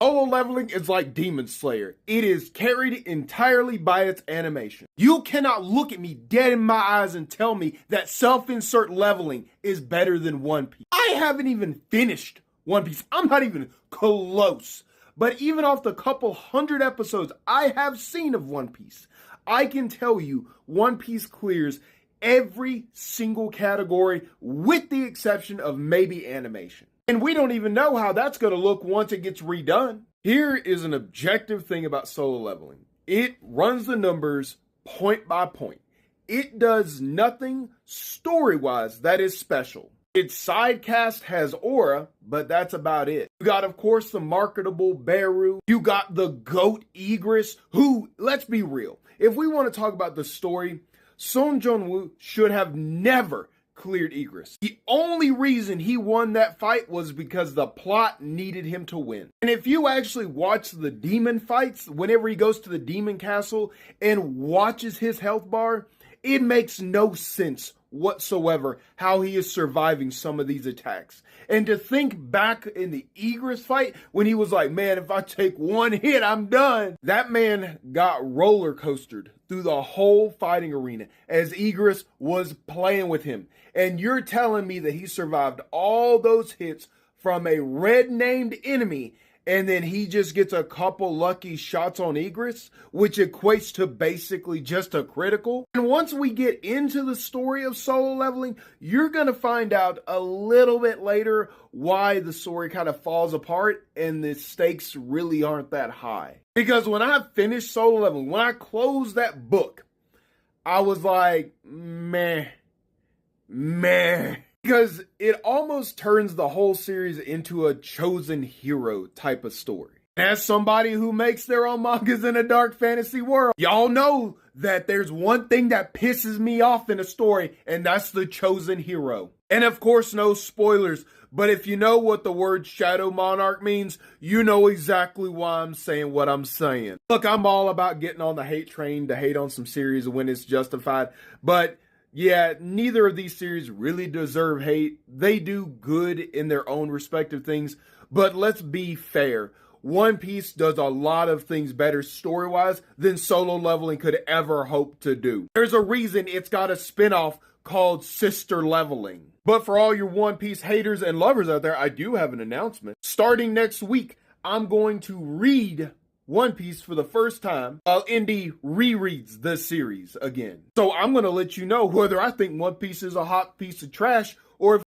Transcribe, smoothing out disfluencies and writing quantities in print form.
Solo Leveling is like Demon Slayer. It is carried entirely by its animation. You cannot look at me dead in my eyes and tell me that self-insert leveling is better than One Piece. I haven't even finished One Piece. I'm not even close. But even off the couple hundred episodes I have seen of One Piece, I can tell you One Piece clears every single category with the exception of maybe animation. And we don't even know how that's going to look once it gets redone. Here is an objective thing about Solo Leveling. It runs the numbers point by point. It does nothing story-wise that is special. Its side cast has aura, but that's about it. You got, of course, the marketable Beru. You got the GOAT Igris, who, let's be real, if we want to talk about the story, Son Jong-woo should have never cleared Igris. The only reason he won that fight was because the plot needed him to win. And if you actually watch the demon fights, whenever he goes to the demon castle and watches his health bar, it makes no sense whatsoever how he is surviving some of these attacks. And to think back in the Igris fight when he was like, man, if I take one hit, I'm done. That man got roller coastered through the whole fighting arena as Igris was playing with him. And you're telling me that he survived all those hits from a red named enemy and then he just gets a couple lucky shots on Igris, which equates to basically just a critical. And once we get into the story of Solo Leveling, you're going to find out a little bit later why the story kind of falls apart and the stakes really aren't that high. Because when I finished Solo Leveling, when I closed that book, I was like, meh. Because it almost turns the whole series into a chosen hero type of story. As somebody who makes their own mangas in a dark fantasy world, y'all know that there's one thing that pisses me off in a story, and that's the chosen hero. And of course, no spoilers, but if you know what the word Shadow Monarch means, you know exactly why I'm saying what I'm saying. Look, I'm all about getting on the hate train to hate on some series when it's justified, but yeah, neither of these series really deserve hate. They do good in their own respective things, but let's be fair. One Piece does a lot of things better story-wise than Solo Leveling could ever hope to do. There's a reason it's got a spin-off called Sister Leveling. But for all your One Piece haters and lovers out there, I do have an announcement. Starting next week, I'm going to read One Piece for the first time while Indy rereads the series again. So I'm going to let you know whether I think One Piece is a hot piece of trash or if